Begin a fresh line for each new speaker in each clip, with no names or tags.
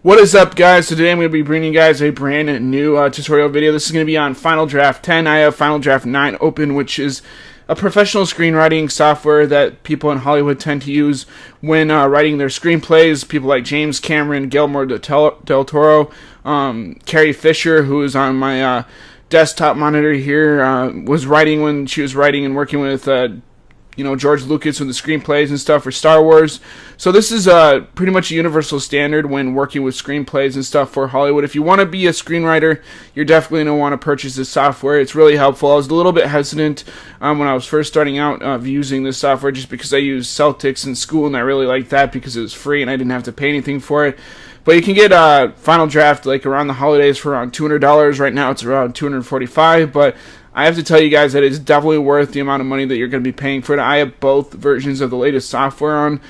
What is up, guys? Today I'm going to be bringing you guys a brand new tutorial video. This is going to be on Final Draft 10. I have Final Draft 9 open, which is a professional screenwriting software that people in Hollywood tend to use when writing their screenplays. People like James Cameron, Guillermo del Toro, Carrie Fisher, who is on my desktop monitor here, was writing when she was writing and working with George Lucas with the screenplays and stuff for Star Wars. So this is pretty much a universal standard when working with screenplays and stuff for Hollywood. If you want to be a screenwriter, you're definitely going to want to purchase this software. It's really helpful. I was a little bit hesitant when I was first starting out of using this software just because I used Celtics in school, and I really liked that because it was free and I didn't have to pay anything for it. But you can get Final Draft like around the holidays for around $200. Right now it's around $245, but I have to tell you guys that it's definitely worth the amount of money that you're going to be paying for it. I have both versions of the latest software on,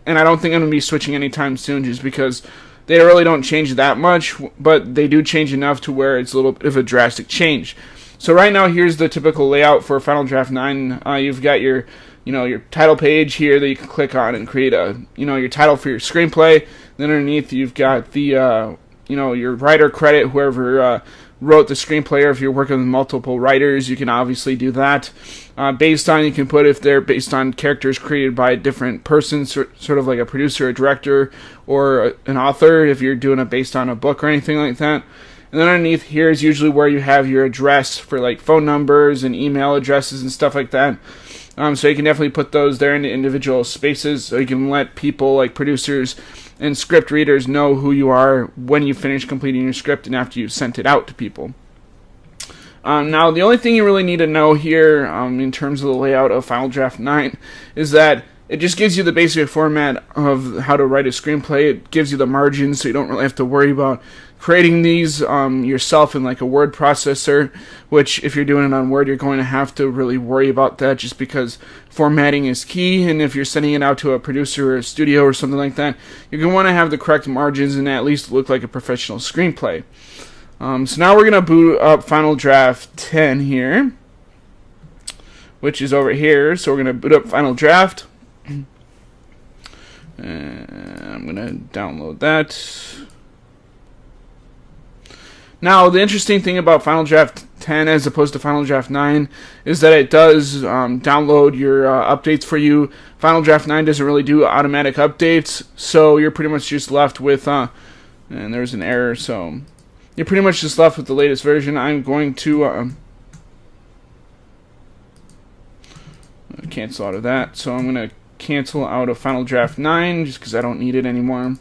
and I don't think I'm going to be switching anytime soon just because they really don't change that much, but they do change enough to where it's a little bit of a drastic change. So right now, here's the typical layout for Final Draft 9. You've got your title page here that you can click on and create your title for your screenplay. Then underneath, you've got the your writer credit, whoever wrote the screenplay, or if you're working with multiple writers, you can obviously do that. Based on, you can put if they're based on characters created by a different person, sort of like a producer, a director, or an author, if you're doing it based on a book or anything like that. And then underneath here is usually where you have your address for like phone numbers and email addresses and stuff like that. So you can definitely put those there into individual spaces so you can let people like producers and script readers know who you are when you finish completing your script and after you've sent it out to people. Now, the only thing you really need to know here in terms of the layout of Final Draft 9 is that it just gives you the basic format of how to write a screenplay. It gives you the margins so you don't really have to worry about creating these yourself in like a word processor, which if you're doing it on Word, you're going to have to really worry about that just because formatting is key. And if you're sending it out to a producer or a studio or something like that, you're going to want to have the correct margins and at least look like a professional screenplay. So now we're going to boot up Final Draft 10 here, which is over here. So we're going to boot up Final Draft. And I'm going to download that. Now, the interesting thing about Final Draft 10 as opposed to Final Draft 9 is that it does download your updates for you. Final Draft 9 doesn't really do automatic updates, so you're pretty much just left with, and there's an error, so you're pretty much just left with the latest version. I'm going to cancel out of that, so I'm going to cancel out of Final Draft 9 just because I don't need it anymore.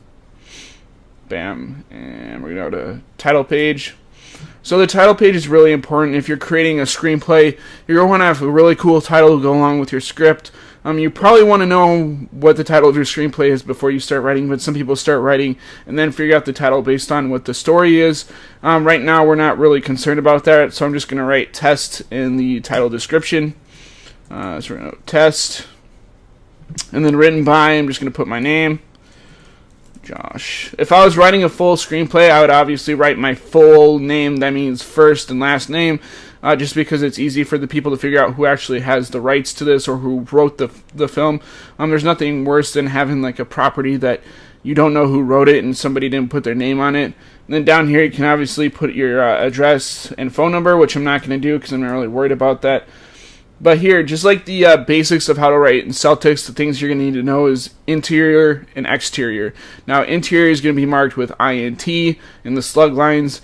Bam, and we're going to go to title page. So the title page is really important. If you're creating a screenplay, you're going to want to have a really cool title to go along with your script. You probably want to know what the title of your screenplay is before you start writing, but some people start writing and then figure out the title based on what the story is. Right now, we're not really concerned about that, so I'm just going to write test in the title description. So we're going to test, and then written by, I'm just going to put my name. Josh. If I was writing a full screenplay, I would obviously write my full name. That means first and last name, just because it's easy for the people to figure out who actually has the rights to this or who wrote the film. There's nothing worse than having like a property that you don't know who wrote it and somebody didn't put their name on it. And then down here, you can obviously put your address and phone number, which I'm not going to do because I'm not really worried about that. But here, just like the basics of how to write in Celtics, the things you're going to need to know is interior and exterior. Now, interior is going to be marked with INT in the slug lines.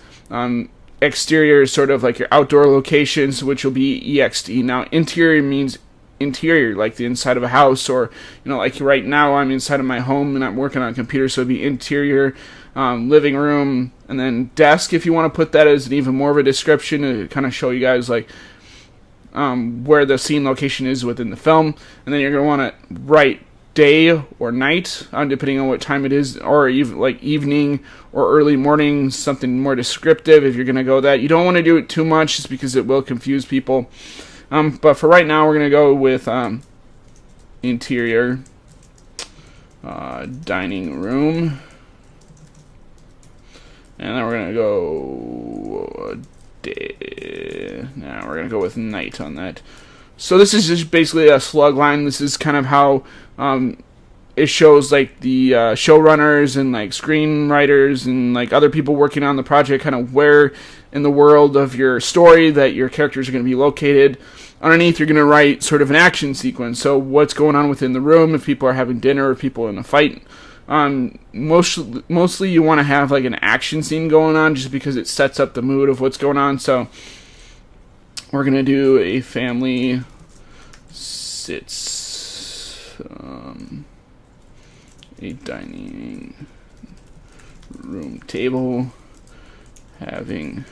Exterior is sort of like your outdoor locations, which will be EXT. Now, interior means interior, like the inside of a house, or, like right now I'm inside of my home and I'm working on a computer, so it'd be interior, living room, and then desk, if you want to put that as an even more of a description to kind of show you guys, like, where the scene location is within the film. And then you're going to want to write day or night, depending on what time it is, or even like evening or early morning, something more descriptive if you're going to go that. You don't want to do it too much just because it will confuse people. But for right now, we're going to go with interior, dining room, and then we're going to go day. Now we're going to go with night on that. So this is just basically a slug line. This is kind of how it shows like the showrunners and like screenwriters and like other people working on the project, kind of where in the world of your story that your characters are going to be located. Underneath, you're going to write sort of an action sequence. So what's going on within the room, if people are having dinner, or people in a fight. Mostly you want to have like an action scene going on, just because it sets up the mood of what's going on. So we're going to do a family sits a dining room table having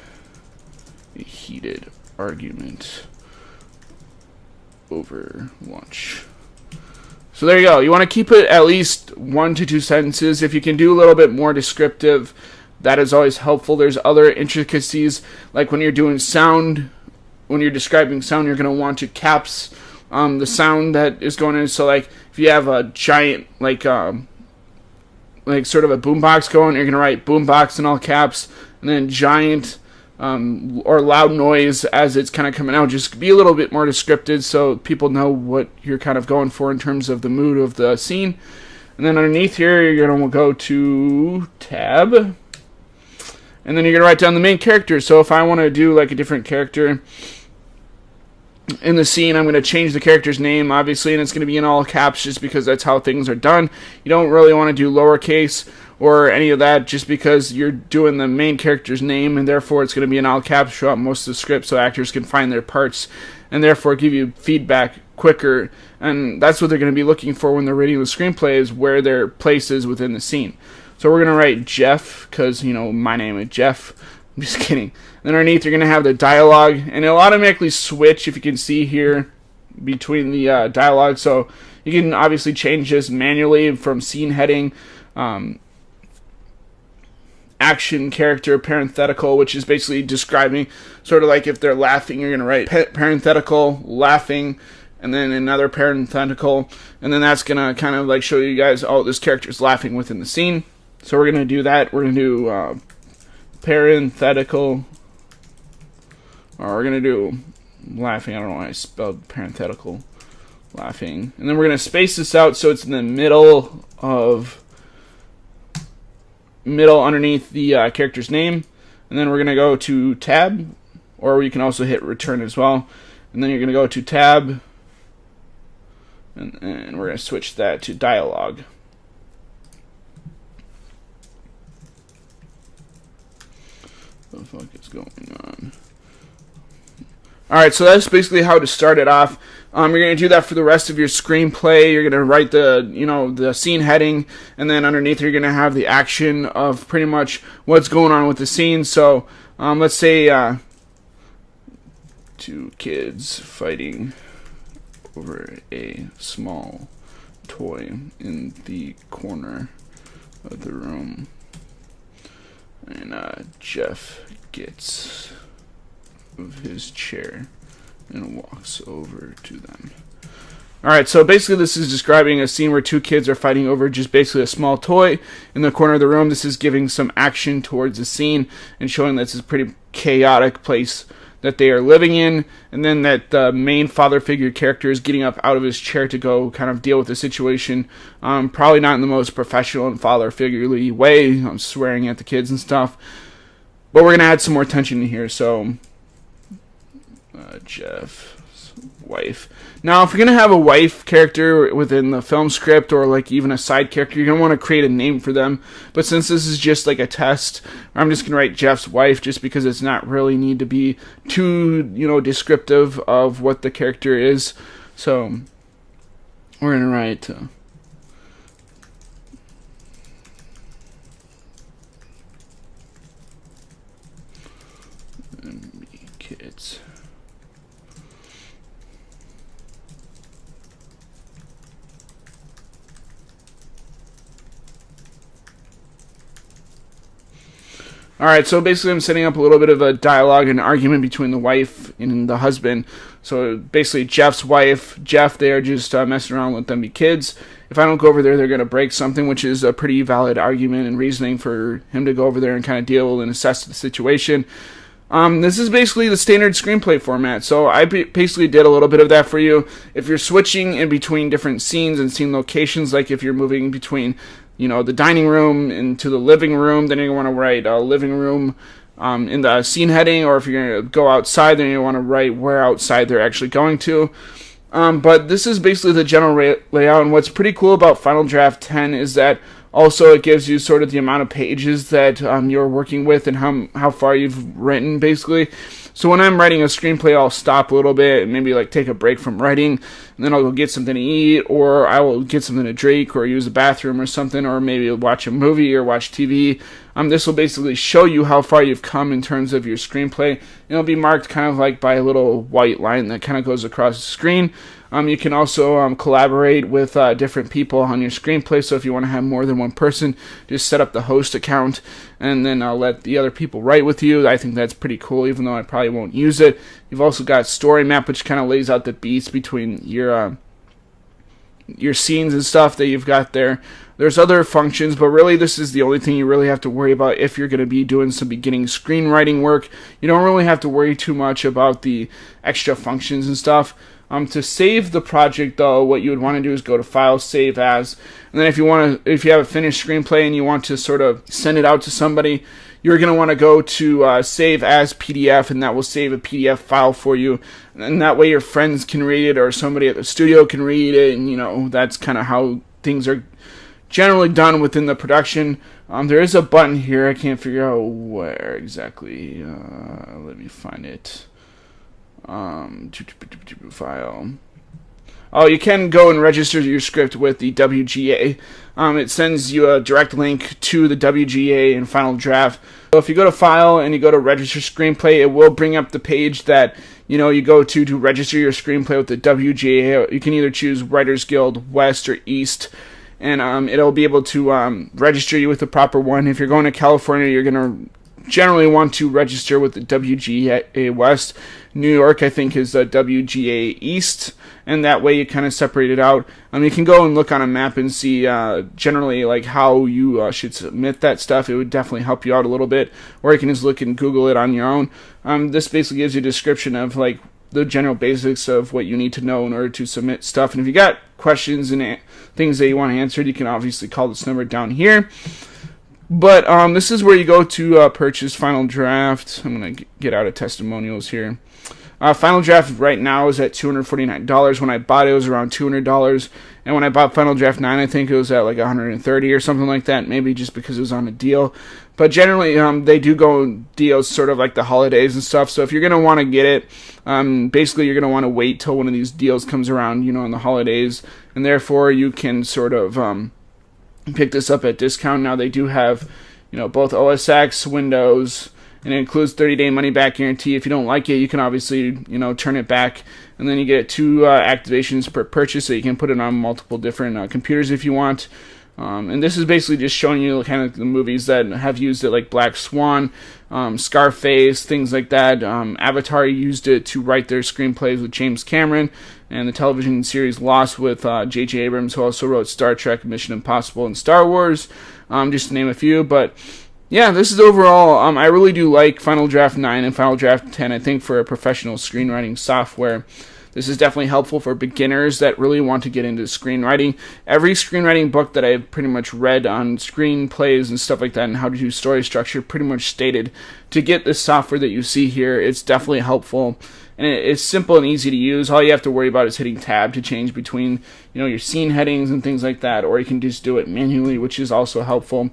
a heated argument over lunch. So there you go. You want to keep it at least 1 to 2 sentences. If you can do a little bit more descriptive, that is always helpful. There's other intricacies, like when you're doing sound, when you're describing sound, you're going to want to caps the sound that is going in. So like if you have a giant like sort of a boombox going, you're going to write boombox in all caps, and then giant or loud noise as it's kind of coming out. Just be a little bit more descriptive so people know what you're kind of going for in terms of the mood of the scene. And then underneath here, you're going to go to tab, and then you're going to write down the main character. So if I want to do like a different character in the scene, I'm going to change the character's name, obviously, and it's going to be in all caps just because that's how things are done. You don't really want to do lowercase or any of that, just because you're doing the main character's name, and therefore it's going to be in all caps throughout most of the script, so actors can find their parts and therefore give you feedback quicker. And that's what they're going to be looking for when they're reading the screenplay, is where their place is within the scene. So we're going to write Jeff, because, you know, my name is Jeff. I'm just kidding. Then underneath, you're going to have the dialogue, and it'll automatically switch, if you can see here, between the dialogue. So you can obviously change this manually from scene heading, action, character, parenthetical, which is basically describing sort of like if they're laughing, you're going to write parenthetical, laughing, and then another parenthetical, and then that's going to kind of like show you guys, oh, this character's laughing within the scene. So we're going to do that. We're going to do parenthetical, or we're going to do laughing. I don't know why I spelled parenthetical, laughing. And then we're going to space this out so it's in the middle underneath the character's name. And then we're going to go to tab, or you can also hit return as well. And then you're going to go to tab, and we're going to switch that to dialogue. What the fuck is going on? Alright, so that's basically how to start it off. You're going to do that for the rest of your screenplay. You're going to write the scene heading, and then underneath you're going to have the action of pretty much what's going on with the scene. So let's say 2 kids fighting over a small toy in the corner of the room. And Jeff gets of his chair and walks over to them. Alright, so basically this is describing a scene where 2 kids are fighting over just basically a small toy in the corner of the room. This is giving some action towards the scene and showing that this is a pretty chaotic place that they are living in, and then that the main father figure character is getting up out of his chair to go kind of deal with the situation. Probably not in the most professional and father figurely way. I'm swearing at the kids and stuff. But we're going to add some more tension in here. So, Jeff's wife. Now, if you're going to have a wife character within the film script, or like even a side character, you're going to want to create a name for them. But since this is just like a test, I'm just going to write Jeff's wife, just because it's not really need to be too, descriptive of what the character is. So we're going to write kids. Alright, so basically I'm setting up a little bit of a dialogue and argument between the wife and the husband. So basically Jeff's wife, Jeff, they are just messing around with them be kids. If I don't go over there, they're going to break something, which is a pretty valid argument and reasoning for him to go over there and kind of deal and assess the situation. This is basically the standard screenplay format, so I basically did a little bit of that for you. If you're switching in between different scenes and scene locations, like if you're moving between, the dining room into the living room, then you want to write living room in the scene heading, or if you're going to go outside, then you want to write where outside they're actually going to. But this is basically the general layout, and what's pretty cool about Final Draft 10 is that also it gives you sort of the amount of pages that you're working with and how far you've written, basically. So when I'm writing a screenplay, I'll stop a little bit and maybe like take a break from writing, and then I'll go get something to eat, or I will get something to drink, or use the bathroom or something, or maybe watch a movie or watch TV. This will basically show you how far you've come in terms of your screenplay. It'll be marked kind of like by a little white line that kind of goes across the screen. You can also collaborate with different people on your screenplay, so if you want to have more than one person, just set up the host account and then let the other people write with you. I think that's pretty cool, even though I probably won't use it. You've also got Story Map, which kind of lays out the beats between your scenes and stuff that you've got there. There's other functions, but really this is the only thing you really have to worry about if you're going to be doing some beginning screenwriting work. You don't really have to worry too much about the extra functions and stuff. To save the project, though, what you would want to do is go to File, Save As, and then if you have a finished screenplay and you want to sort of send it out to somebody, you're going to want to go to Save As PDF, and that will save a PDF file for you, and that way your friends can read it or somebody at the studio can read it, and that's kind of how things are generally done within the production. There is a button here. I can't figure out where exactly. Let me find it. File. Oh, you can go and register your script with the WGA. It sends you a direct link to the WGA in Final Draft. So if you go to File and you go to Register Screenplay, it will bring up the page that you go to register your screenplay with the WGA. You can either choose Writers Guild West or East, and it'll be able to register you with the proper one. If you're going to California, you're going to generally want to register with the WGA West. New York, I think, is the WGA East, and that way you kind of separate it out. You can go and look on a map and see generally like how you should submit that stuff. It would definitely help you out a little bit, or you can just look and Google it on your own. This basically gives you a description of like the general basics of what you need to know in order to submit stuff. And if you got questions and things that you want answered, you can obviously call this number down here. But this is where you go to purchase Final Draft. I'm going to get out of testimonials here. Final Draft right now is at $249. When I bought it, it was around $200. And when I bought Final Draft 9, I think it was at like $130 or something like that, maybe just because it was on a deal. But generally, they do go on deals sort of like the holidays and stuff. So if you're going to want to get it, basically you're going to want to wait till one of these deals comes around, in the holidays. And therefore, you can sort of pick this up at discount. Now they do have, both OS X, Windows, and it includes 30-day money-back guarantee. If you don't like it, you can obviously, turn it back, and then you get 2 activations per purchase, so you can put it on multiple different computers if you want. And this is basically just showing you kind of the movies that have used it, like Black Swan, Scarface, things like that. Avatar used it to write their screenplays with James Cameron, and the television series Lost with J.J. Abrams, who also wrote Star Trek, Mission Impossible, and Star Wars, just to name a few. But yeah, this is overall, I really do like Final Draft 9 and Final Draft 10. I think for a professional screenwriting software, this is definitely helpful for beginners that really want to get into screenwriting. Every screenwriting book that I've pretty much read on screenplays and stuff like that and how to do story structure pretty much stated to get this software that you see here. It's definitely helpful, and it's simple and easy to use. All you have to worry about is hitting tab to change between your scene headings and things like that, or you can just do it manually, which is also helpful.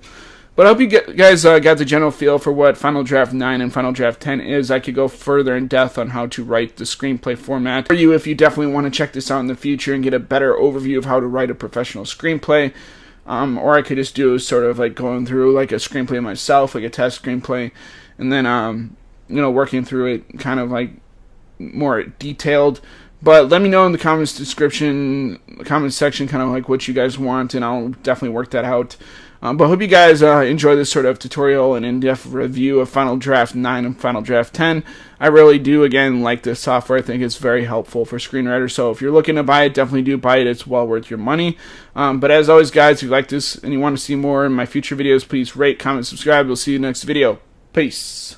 But I hope you guys got the general feel for what Final Draft 9 and Final Draft 10 is. I could go further in depth on how to write the screenplay format for you if you definitely want to check this out in the future and get a better overview of how to write a professional screenplay. Or I could just do sort of like going through like a screenplay myself, like a test screenplay, and then working through it kind of like more detailed. But let me know in the comments section kind of like what you guys want, and I'll definitely work that out. But I hope you guys enjoy this sort of tutorial and in-depth review of Final Draft 9 and Final Draft 10. I really do, again, like this software. I think it's very helpful for screenwriters. So if you're looking to buy it, definitely do buy it. It's well worth your money. But as always, guys, if you like this and you want to see more in my future videos, please rate, comment, subscribe. We'll see you next video. Peace.